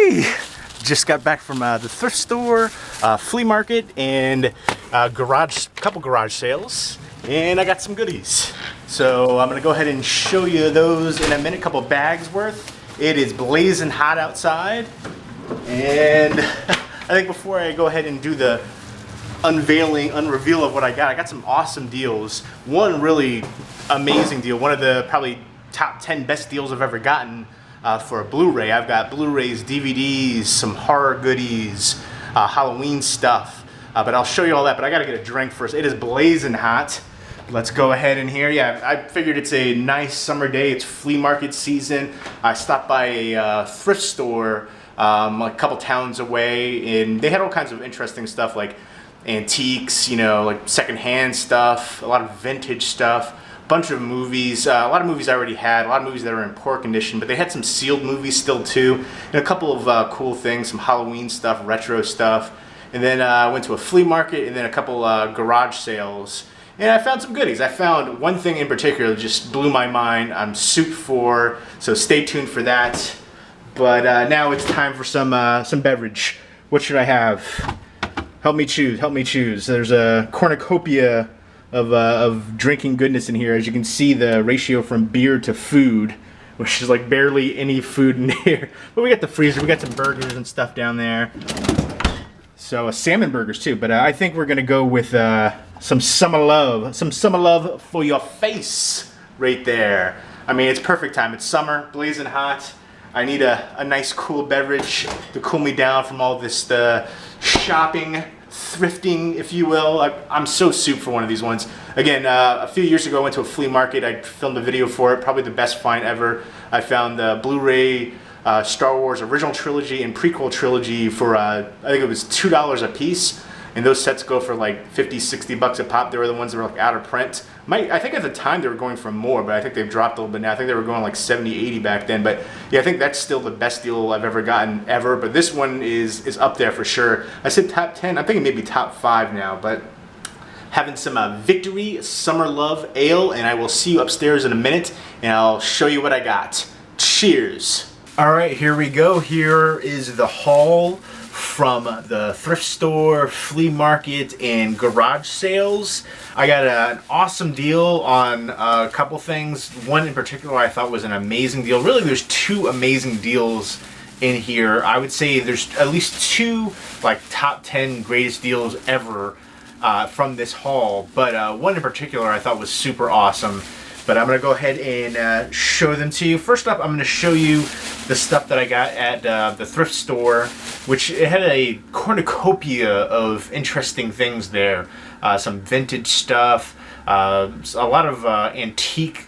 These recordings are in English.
Hey! Just got back from the thrift store, flea market, and couple garage sales, and I got some goodies. So I'm gonna go ahead and show you those in a minute, couple bags worth. It is blazing hot outside, and I think before I go ahead and do the unreveal of what I got some awesome deals. One really amazing deal, one of the probably top 10 best deals I've ever gotten for a Blu-ray. I've got Blu-rays, DVDs, some horror goodies, Halloween stuff, but I'll show you all that, but I gotta get a drink first. It is blazing hot. Let's go ahead in here. Yeah, I figured it's a nice summer day. It's flea market season. I stopped by a thrift store a couple towns away, and they had all kinds of interesting stuff like antiques, you know, like secondhand stuff, a lot of vintage stuff, a bunch of movies, a lot of movies I already had, a lot of movies that are in poor condition, but they had some sealed movies still too, and a couple of cool things, some Halloween stuff, retro stuff, and then I went to a flea market, and then a couple garage sales. And I found some goodies. I found one thing in particular that just blew my mind. I'm super for, so stay tuned for that. But now it's time for some beverage. What should I have? Help me choose. Help me choose. There's a cornucopia of drinking goodness in here. As you can see, the ratio from beer to food, which is like barely any food in here. But we got the freezer. We got some burgers and stuff down there. So salmon burgers too. But I think we're gonna go with some summer love for your face right there. I mean, it's perfect time. It's summer, blazing hot. I need a nice cool beverage to cool me down from all this shopping, thrifting, if you will. I'm so soup for one of these ones. Again, a few years ago I went to a flea market. I filmed a video for it, probably the best find ever. I found the Blu-ray Star Wars original trilogy and prequel trilogy for I think it was $2 a piece. And those sets go for like 50, 60 bucks a pop. They were the ones that were like out of print. I think at the time they were going for more, but I think they've dropped a little bit now. I think they were going like 70, 80 back then. But yeah, I think that's still the best deal I've ever gotten ever. But this one is up there for sure. I said top 10. I'm thinking maybe top 5 now. But having some Victory Summer Love Ale, and I will see you upstairs in a minute, and I'll show you what I got. Cheers. All right, here we go. Here is the haul from the thrift store, flea market, and garage sales. I got an awesome deal on a couple things. One in particular I thought was an amazing deal. Really, there's two amazing deals in here. I would say there's at least two like top 10 greatest deals ever from this haul, but one in particular I thought was super awesome. But I'm going to go ahead and show them to you. First up, I'm going to show you the stuff that I got at the thrift store, which it had a cornucopia of interesting things there. Some vintage stuff, a lot of antique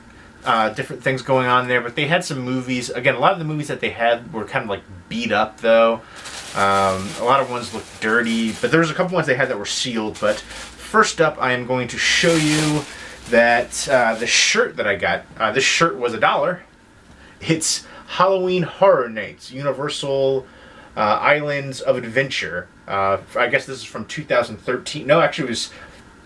different things going on there, but they had some movies. Again, a lot of the movies that they had were kind of like beat up though. A lot of ones looked dirty, but there was a couple ones they had that were sealed. But first up, I am going to show you that the shirt that I got. This shirt was $1. It's Halloween Horror Nights, Universal Islands of Adventure. I guess this is from 2013. No, actually it was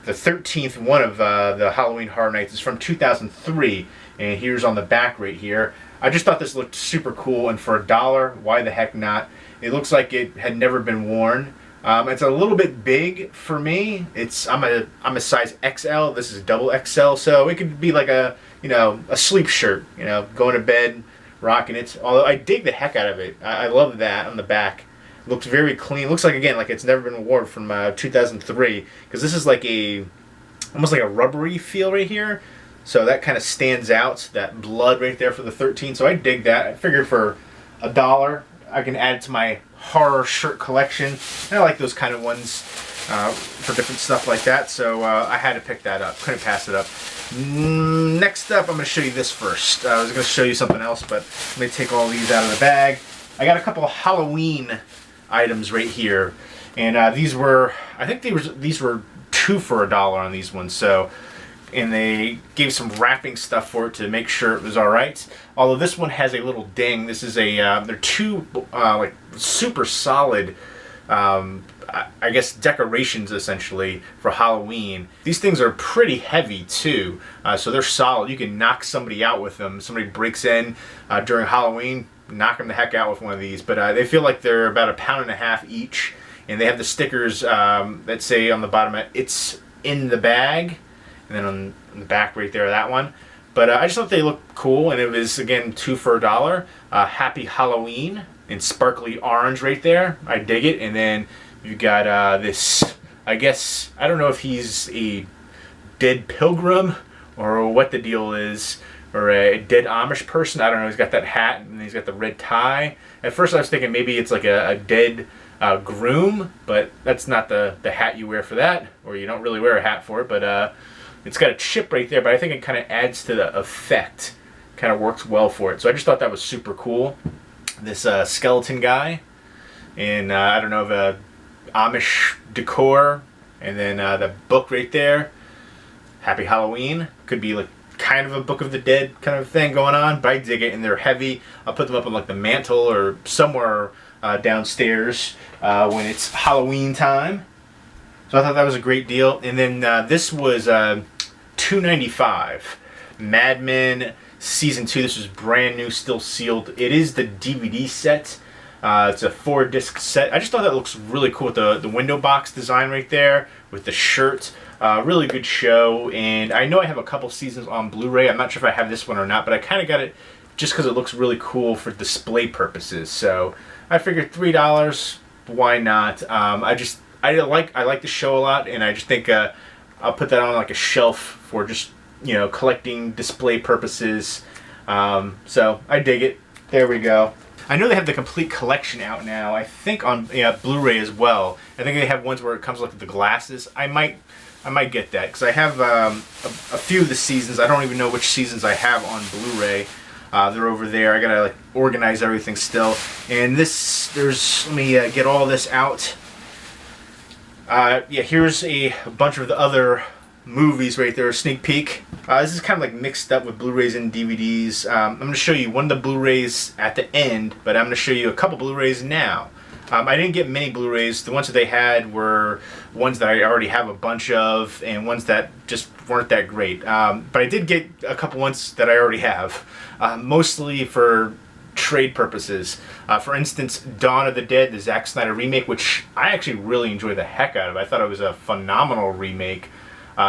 the 13th one of the Halloween Horror Nights. It's from 2003, and here's on the back right here. I just thought this looked super cool, and for $1, why the heck not? It looks like it had never been worn. It's a little bit big for me. I'm a size XL. This is double XL, so it could be like a sleep shirt. Going to bed, rocking it. Although I dig the heck out of it. I love that on the back. It looks very clean. Looks like again like it's never been worn from 2003, because this is like almost like a rubbery feel right here. So that kind of stands out. That blood right there for the 13. So I dig that. I figured for $1 I can add it to my horror shirt collection. And I like those kind of ones for different stuff like that, so I had to pick that up. Couldn't pass it up. Next up, I'm going to show you this first. I was going to show you something else, but let me take all these out of the bag. I got a couple of Halloween items right here, and these were, I think these were 2 for $1 on these ones. So, and they gave some wrapping stuff for it to make sure it was all right. Although this one has a little ding. This is they're two like super solid, I guess decorations essentially for Halloween. These things are pretty heavy too, so they're solid. You can knock somebody out with them. Somebody breaks in during Halloween, knocking the heck out with one of these. But they feel like they're about £1.50 each, and they have the stickers that say on the bottom, it's in the bag, and then on the back right there, that one. But I just thought they looked cool, and it was, again, 2 for $1. Happy Halloween in sparkly orange right there. I dig it. And then you got this, I guess, I don't know if he's a dead pilgrim or what the deal is, or a dead Amish person. I don't know. He's got that hat, and he's got the red tie. At first I was thinking maybe it's like a dead groom, but that's not the hat you wear for that, or you don't really wear a hat for it. But it's got a chip right there, but I think it kind of adds to the effect. Kind of works well for it. So I just thought that was super cool. This skeleton guy, and I don't know, the Amish decor, and then the book right there, Happy Halloween. Could be like kind of a Book of the Dead kind of thing going on, but I dig it, and they're heavy. I'll put them up on like the mantle or somewhere downstairs when it's Halloween time. So I thought that was a great deal. And then this was $2.95. Mad Men Season 2. This was brand new, still sealed. It is the DVD set. It's a 4-disc set. I just thought that looks really cool with the window box design right there with the shirt. Really good show. And I know I have a couple seasons on Blu-ray. I'm not sure if I have this one or not, but I kind of got it just because it looks really cool for display purposes. So I figured $3. Why not? I like the show a lot, and I just think I'll put that on like a shelf for just, you know, collecting display purposes. So I dig it. There we go. I know they have the complete collection out now. I think on Blu-ray as well. I think they have ones where it comes with the glasses. I might get that because I have a few of the seasons. I don't even know which seasons I have on Blu-ray. They're over there. I gotta like organize everything still. And let me get all this out. Here's a bunch of the other movies right there, a sneak peek. This is kind of like mixed up with Blu-rays and DVDs. I'm going to show you one of the Blu-rays at the end, but I'm going to show you a couple Blu-rays now. I didn't get many Blu-rays. The ones that they had were ones that I already have a bunch of, and ones that just weren't that great. But I did get a couple ones that I already have, mostly for trade purposes. For instance, Dawn of the Dead, the Zack Snyder remake, which I actually really enjoyed the heck out of. I thought it was a phenomenal remake.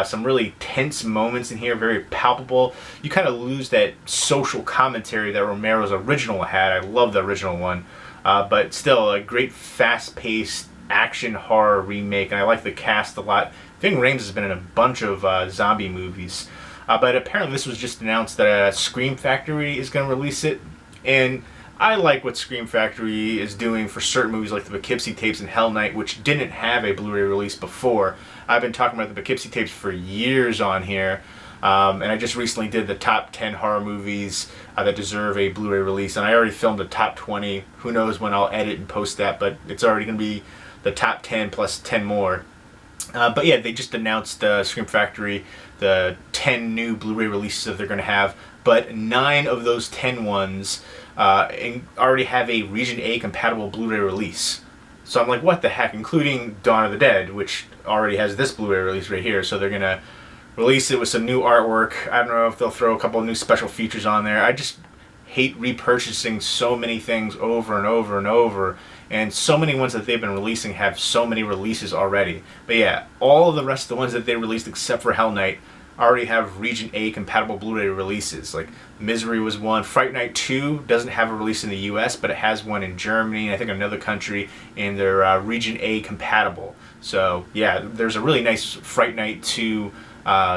Some really tense moments in here, very palpable. You kind of lose that social commentary that Romero's original had. I love the original one. But still, a great fast-paced action horror remake, and I like the cast a lot. Ving Rhames has been in a bunch of zombie movies. But apparently this was just announced that Scream Factory is going to release it. And I like what Scream Factory is doing for certain movies like the Poughkeepsie tapes and Hell Night, which didn't have a Blu-ray release before. I've been talking about the Poughkeepsie tapes for years on here. And I just recently did the top 10 horror movies that deserve a Blu-ray release. And I already filmed the top 20. Who knows when I'll edit and post that, but it's already going to be the top 10 plus 10 more. But yeah, they just announced Scream Factory, the 10 new Blu-ray releases that they're going to have. But 9 of those 10 ones already have a Region A compatible Blu-ray release. So I'm like, what the heck? Including Dawn of the Dead, which already has this Blu-ray release right here. So they're going to release it with some new artwork. I don't know if they'll throw a couple of new special features on there. I just hate repurchasing so many things over and over and over. And so many ones that they've been releasing have so many releases already. But yeah, all of the rest of the ones that they released except for Hell Night already have Region A compatible Blu-ray releases. Like Misery was one. Fright Night 2 doesn't have a release in the US, but it has one in Germany and I think another country, and they're Region A compatible. So yeah, there's a really nice Fright Night 2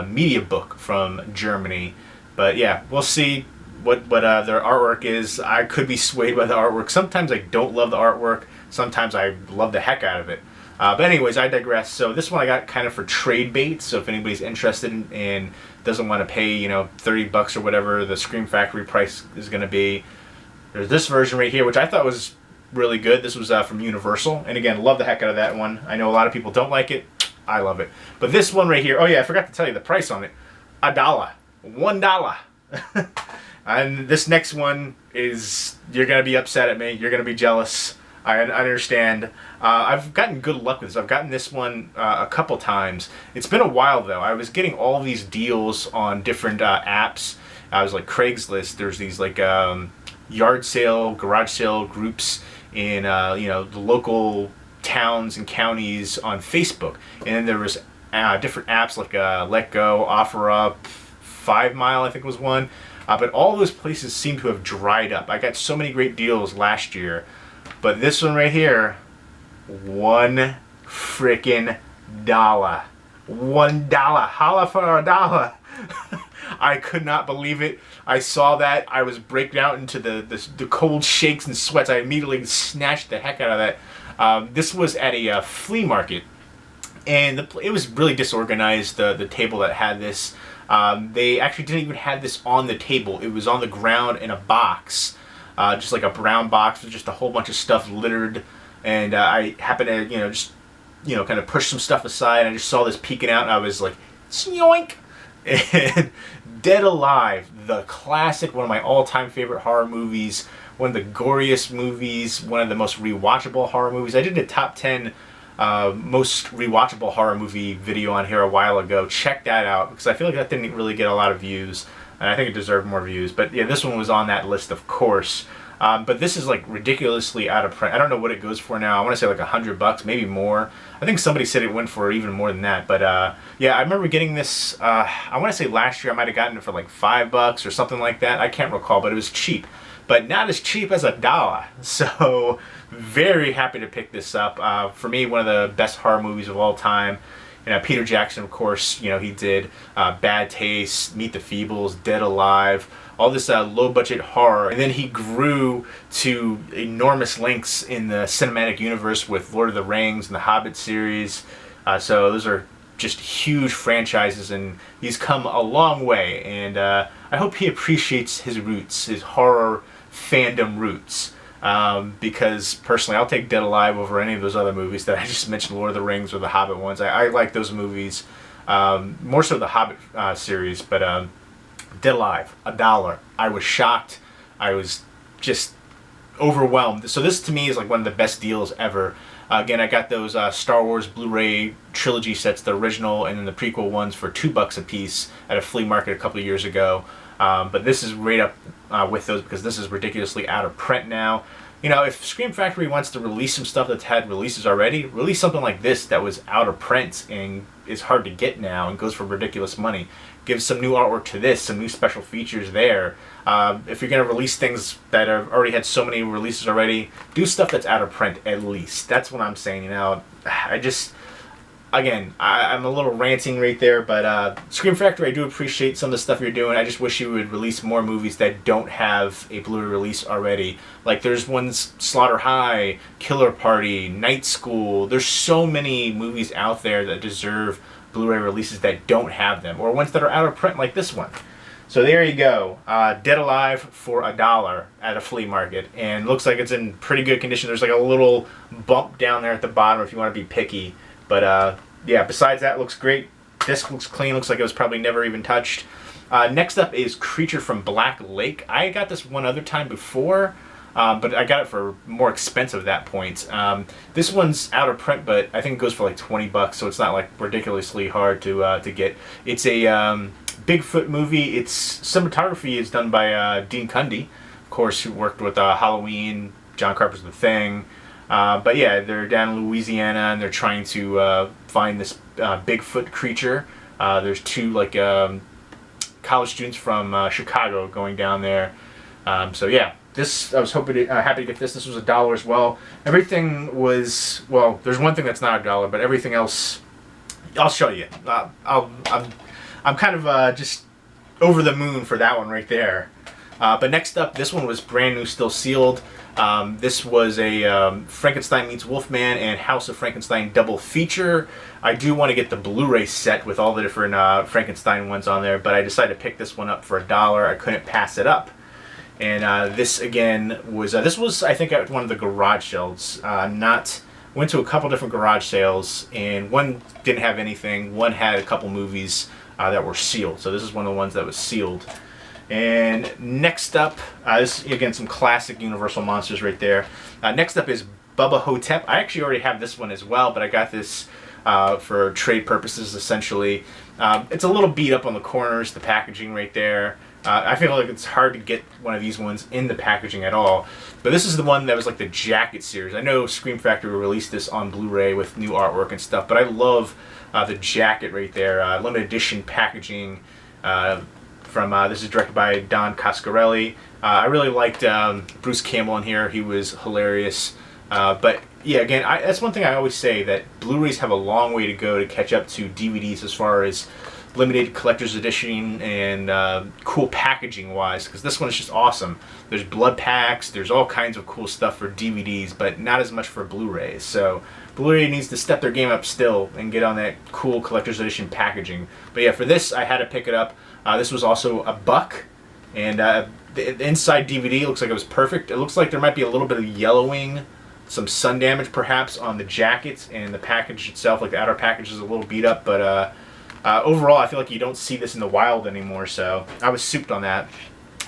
media book from Germany. But yeah, we'll see what their artwork is. I could be swayed by the artwork. Sometimes I don't love the artwork. Sometimes I love the heck out of it. But anyways, I digress. So this one I got kind of for trade bait. So if anybody's interested in, and doesn't want to pay, you know, $30 or whatever the Scream Factory price is going to be, there's this version right here, which I thought was really good. This was from Universal. And again, love the heck out of that one. I know a lot of people don't like it. I love it. But this one right here, oh yeah, I forgot to tell you the price on it. $1. $1. And this next one is, you're going to be upset at me. You're going to be jealous. I understand. I've gotten good luck with this. I've gotten this one a couple times. It's been a while though. I was getting all these deals on different apps. I was like Craigslist. There's these like yard sale, garage sale groups in you know, the local towns and counties on Facebook. And then there was different apps like Let Go, OfferUp, 5 Mile I think was one. But all those places seem to have dried up. I got so many great deals last year, but this one right here, $1 freaking $1. Holla for a dollar. I could not believe it. I saw that. I was breaking out into the cold shakes and sweats. I immediately snatched the heck out of that. This was at a flea market, and it was really disorganized, the table that had this. They actually didn't even have this on the table. It was on the ground in a box, just like a brown box with just a whole bunch of stuff littered. And I happened to, you know, just, you know, kind of push some stuff aside. I just saw this peeking out, and I was like, yoink! And Dead Alive, the classic, one of my all-time favorite horror movies, one of the goriest movies, one of the most rewatchable horror movies. I did a top 10 most rewatchable horror movie video on here a while ago. Check that out, because I feel like that didn't really get a lot of views, and I think it deserved more views. But yeah, this one was on that list, of course. But this is like ridiculously out of print. I don't know what it goes for now. I want to say like $100, maybe more. I think somebody said it went for even more than that. But yeah, I remember getting this, I want to say last year I might have gotten it for like $5 or something like that. I can't recall, but it was cheap. But not as cheap as $1. So very happy to pick this up. For me, one of the best horror movies of all time. You know, Peter Jackson, of course, you know, he did Bad Taste, Meet the Feebles, Dead Alive, all this low-budget horror. And then he grew to enormous lengths in the cinematic universe with Lord of the Rings and the Hobbit series. So those are just huge franchises, and he's come a long way. And I hope he appreciates his roots, his horror fandom roots. Because personally, I'll take Dead Alive over any of those other movies that I just mentioned, Lord of the Rings or the Hobbit ones. I like those movies, more so the Hobbit series, but Dead Alive, $1. I was shocked. I was just overwhelmed. So this to me is like one of the best deals ever. Again, I got those Star Wars Blu-ray trilogy sets, the original and then the prequel ones, for $2 a piece at a flea market a couple of years ago. But this is right up with those, because this is ridiculously out of print now. You know, if Scream Factory wants to release some stuff that's had releases already, release something like this that was out of print and is hard to get now and goes for ridiculous money. Give some new artwork to this, some new special features there. If you're going to release things that have already had so many releases already, do stuff that's out of print at least. That's what I'm saying, you know. I just... Again, I'm a little ranting right there, but Scream Factory, I do appreciate some of the stuff you're doing. I just wish you would release more movies that don't have a Blu-ray release already. Like, there's ones, Slaughter High, Killer Party, Night School. There's so many movies out there that deserve Blu-ray releases that don't have them, or ones that are out of print like this one. So there you go, Dead Alive for $1 at a flea market, and looks like it's in pretty good condition. There's like a little bump down there at the bottom if you want to be picky. But yeah, besides that, looks great. Disc looks clean. Looks like it was probably never even touched. Next up is Creature from Black Lake. I got this one other time before, but I got it for more expensive at that point. This one's out of print, but I think it goes for like $20, so it's not like ridiculously hard to get. It's a Bigfoot movie. Its cinematography is done by Dean Cundy, of course, who worked with Halloween, John Carpenter's The Thing. But yeah, they're down in Louisiana, and they're trying to find this Bigfoot creature. There's two like college students from Chicago going down there. So yeah, this I was happy to get this. This was $1 as well. Everything was, well, there's one thing that's not $1, but everything else, I'll show you. I'm kind of just over the moon for that one right there. But next up, this one was brand new, still sealed. This was a Frankenstein meets Wolfman and House of Frankenstein double feature. I do want to get the Blu-ray set with all the different Frankenstein ones on there, but I decided to pick this one up for $1. I couldn't pass it up. And this again was, this was I think at one of the garage sales. Went to a couple different garage sales, and one didn't have anything. One had a couple movies that were sealed. So this is one of the ones that was sealed. And next up, this is again some classic Universal monsters right there. Next up is Bubba Hotep. I actually already have this one as well, but I got this for trade purposes essentially. It's a little beat up on the corners, the packaging right there. I feel like it's hard to get one of these ones in the packaging at all. But this is the one that was like the Jacket series. I know Scream Factory released this on Blu-ray with new artwork and stuff, but I love the Jacket right there. Limited edition packaging this is directed by Don Coscarelli. I really liked Bruce Campbell in here. He was hilarious. But yeah, again, that's one thing I always say, that Blu-rays have a long way to go to catch up to DVDs as far as limited collector's edition and cool packaging wise, because this one is just awesome. There's blood packs, there's all kinds of cool stuff for DVDs, but not as much for Blu-rays. So Blu-ray needs to step their game up still and get on that cool collector's edition packaging. But yeah, for this I had to pick it up. This was also $1, and the inside DVD looks like it was perfect. It looks like there might be a little bit of yellowing, some sun damage perhaps on the jackets, and the package itself, like the outer package, is a little beat up, but overall I feel like you don't see this in the wild anymore, so I was souped on that.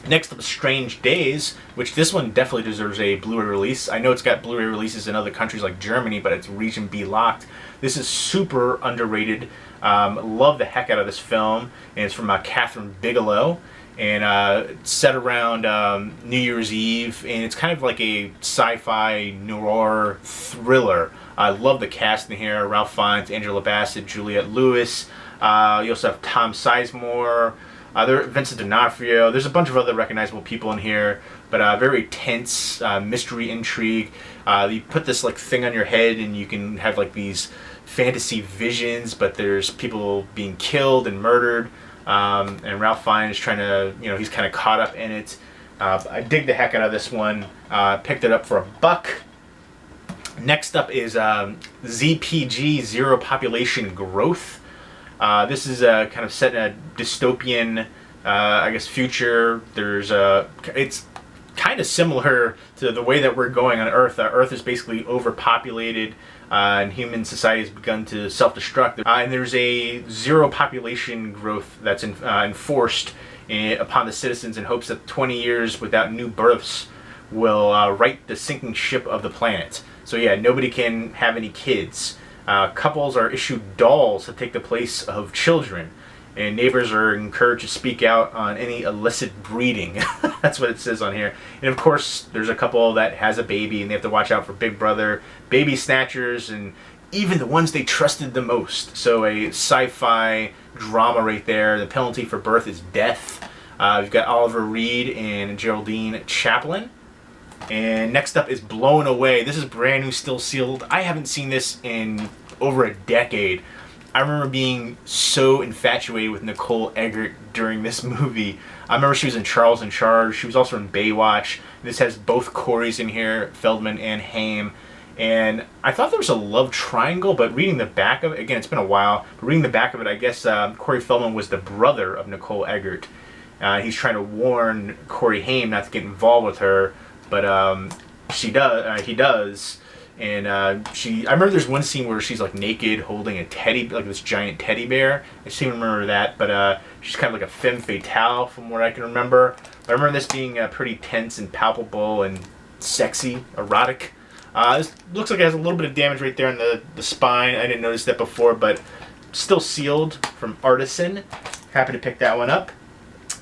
Next up is Strange Days, which this one definitely deserves a Blu-ray release. I know it's got Blu-ray releases in other countries like Germany, but it's region B locked. This is super underrated. Love the heck out of this film, and it's from Catherine Bigelow, and it's set around New Year's Eve, and it's kind of like a sci-fi noir thriller. I love the cast in here: Ralph Fiennes, Angela Bassett, Juliette Lewis. You also have Tom Sizemore, Vincent D'Onofrio. There's a bunch of other recognizable people in here, but very tense mystery intrigue. You put this like thing on your head, and you can have like these fantasy visions, but there's people being killed and murdered. And Ralph Fiennes is trying to, he's kind of caught up in it. I dig the heck out of this one. Picked it up for $1. Next up is ZPG, Zero Population Growth. This is kind of set in a dystopian, I guess, future. It's kind of similar to the way that we're going on Earth. Earth is basically overpopulated, and human society has begun to self-destruct. And there's a zero population growth that's enforced upon the citizens in hopes that 20 years without new births will right the sinking ship of the planet. So yeah, nobody can have any kids. Couples are issued dolls to take the place of children, and neighbors are encouraged to speak out on any illicit breeding. That's what it says on here. And of course, there's a couple that has a baby, and they have to watch out for Big Brother, baby snatchers, and even the ones they trusted the most. So a sci-fi drama right there. The penalty for birth is death. We've got Oliver Reed and Geraldine Chaplin. And next up is Blown Away. This is brand new, still sealed. I haven't seen this in over a decade. I remember being so infatuated with Nicole Eggert during this movie. I remember she was in Charles in Charge. She was also in Baywatch. This has both Corys in here, Feldman and Haim. And I thought there was a love triangle, but reading the back of it, again, it's been a while, but reading the back of it, I guess Corey Feldman was the brother of Nicole Eggert. He's trying to warn Corey Haim not to get involved with her, but he does. And I remember there's one scene where she's like naked holding a like this giant teddy bear. I just even remember that, but she's kind of like a femme fatale from what I can remember. I remember this being pretty tense and palpable and sexy, erotic. This looks like it has a little bit of damage right there in the spine. I didn't notice that before, but still sealed from Artisan. Happy to pick that one up.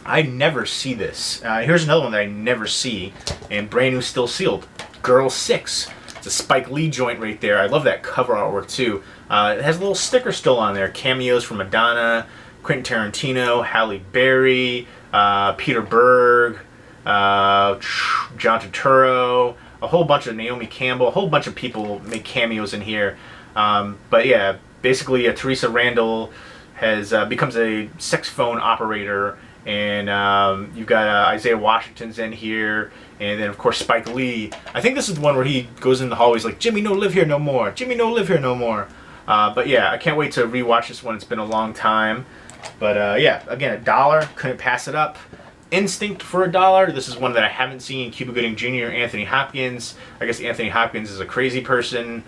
I never see this. Here's another one that I never see, and brand new, still sealed. Girl 6. It's a Spike Lee joint right there. I love that cover artwork too. It has a little sticker still on there. Cameos from Madonna, Quentin Tarantino, Halle Berry, Peter Berg, John Turturro, a whole bunch of Naomi Campbell, a whole bunch of people make cameos in here. But yeah, basically Teresa Randall becomes a sex phone operator, and you've got Isaiah Washington's in here, and then of course Spike Lee. I think this is the one where he goes in the hallways like, Jimmy, no live here no more. Jimmy, no live here no more. But yeah, I can't wait to rewatch this one. It's been a long time. But yeah, again, $1. Couldn't pass it up. Instinct for $1. This is one that I haven't seen. Cuba Gooding Jr., Anthony Hopkins. I guess Anthony Hopkins is a crazy person.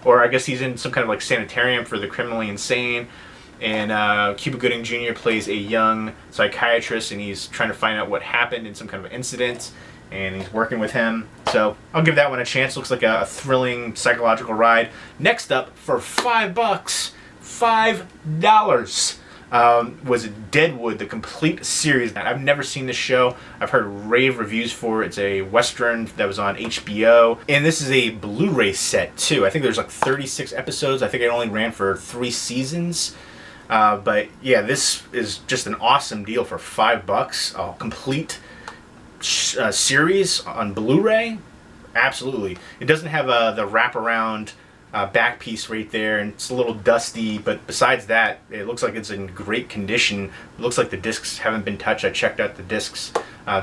Or I guess he's in some kind of like sanitarium for the criminally insane. And Cuba Gooding Jr. plays a young psychiatrist, and he's trying to find out what happened in some kind of incident, and he's working with him. So I'll give that one a chance. Looks like a thrilling psychological ride. Next up, for $5, $5, was Deadwood, the complete series. I've never seen this show. I've heard rave reviews for it. It's a Western that was on HBO. And this is a Blu-ray set, too. I think there's like 36 episodes. I think it only ran for 3 seasons. But yeah, this is just an awesome deal for $5. A complete series on Blu-ray. Absolutely. It doesn't have the wraparound back piece right there, and it's a little dusty, but besides that, it looks like it's in great condition. It looks like the discs haven't been touched. I checked out the discs.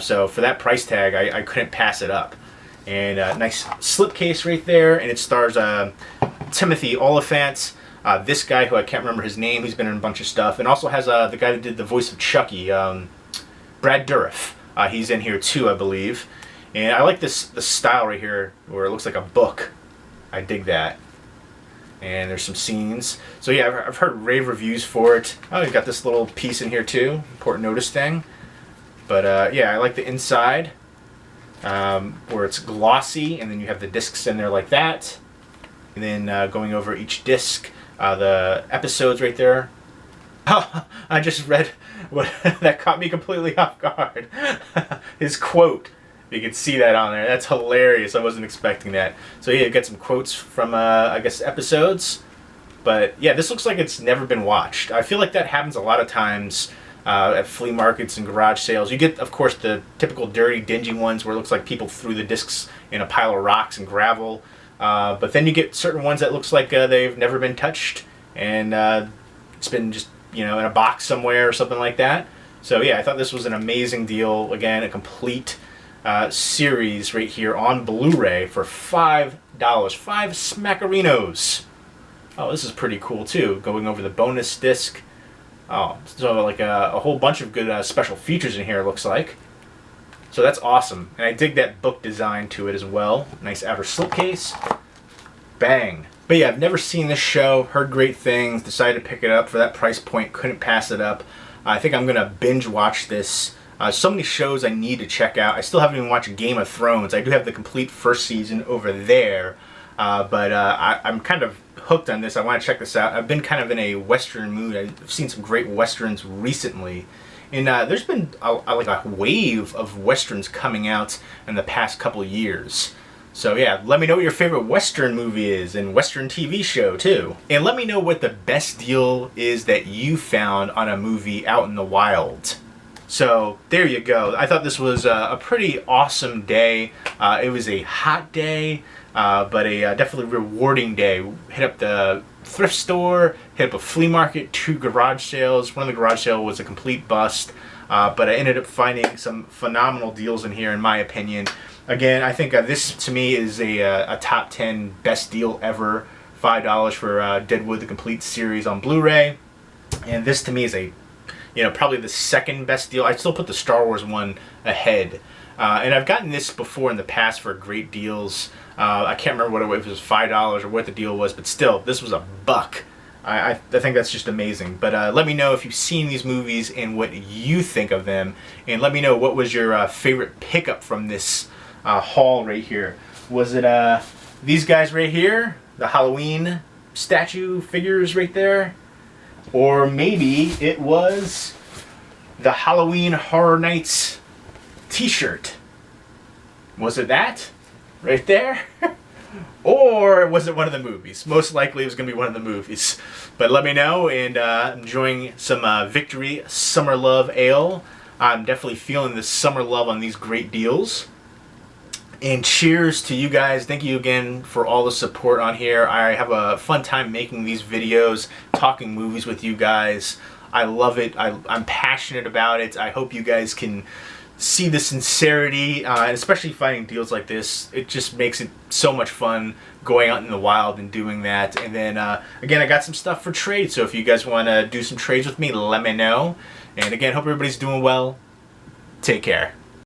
So for that price tag, I couldn't pass it up. And nice slipcase right there, and it stars Timothy Olyphant. This guy, who I can't remember his name, he's been in a bunch of stuff, and also has the guy that did the voice of Chucky, Brad Dourif. He's in here too, I believe. And I like this style right here, where it looks like a book. I dig that. And there's some scenes. So yeah, I've heard rave reviews for it. Oh, you got this little piece in here too, important notice thing. But yeah, I like the inside, where it's glossy, and then you have the discs in there like that. And then going over each disc, the episodes right there. Oh, I just read what that caught me completely off guard. His quote. You can see that on there. That's hilarious. I wasn't expecting that. So yeah, you get some quotes from, I guess, episodes. But yeah, this looks like it's never been watched. I feel like that happens a lot of times at flea markets and garage sales. You get, of course, the typical dirty, dingy ones where it looks like people threw the discs in a pile of rocks and gravel. But then you get certain ones that looks like they've never been touched, and it's been just, you know, in a box somewhere or something like that. So yeah, I thought this was an amazing deal. Again, a complete series right here on Blu-ray for $5. 5 smackerinos. Oh, this is pretty cool too. Going over the bonus disc. Oh, so like a whole bunch of good special features in here, it looks like. So that's awesome. And I dig that book design to it as well. Nice outer slipcase. Bang. But yeah, I've never seen this show, heard great things, decided to pick it up for that price point, couldn't pass it up. I think I'm going to binge watch this. So many shows I need to check out. I still haven't even watched Game of Thrones. I do have the complete first season over there. But I'm kind of hooked on this. I want to check this out. I've been kind of in a Western mood. I've seen some great Westerns recently. And there's been like a wave of Westerns coming out in the past couple years. So yeah, let me know what your favorite Western movie is, and Western TV show too. And let me know what the best deal is that you found on a movie out in the wild. So there you go. I thought this was a pretty awesome day. It was a hot day, but a definitely rewarding day. Hit up the thrift store, hit up a flea market, 2 garage sales. One of the garage sales was a complete bust, but I ended up finding some phenomenal deals in here, in my opinion. Again, I think this to me is a top 10 best deal ever. $5 for Deadwood, the complete series on Blu-ray, and this to me is a, you know, probably the second best deal. I still put the Star Wars one ahead. And I've gotten this before in the past for great deals. I can't remember what it was, if it was $5 or what the deal was, but still, this was $1. I think that's just amazing. But let me know if you've seen these movies and what you think of them. And let me know what was your favorite pickup from this haul right here. Was it these guys right here? The Halloween statue figures right there? Or maybe it was the Halloween Horror Nights t-shirt. Was it that? Right there? Or was it one of the movies? Most likely it was going to be one of the movies. But let me know, and I'm enjoying some Victory Summer Love Ale. I'm definitely feeling the summer love on these great deals. And cheers to you guys. Thank you again for all the support on here. I have a fun time making these videos, talking movies with you guys. I love it. I'm passionate about it. I hope you guys can see the sincerity, and especially finding deals like this. It just makes it so much fun going out in the wild and doing that. And then, again, I got some stuff for trade, so if you guys want to do some trades with me, let me know. And again, hope everybody's doing well. Take care.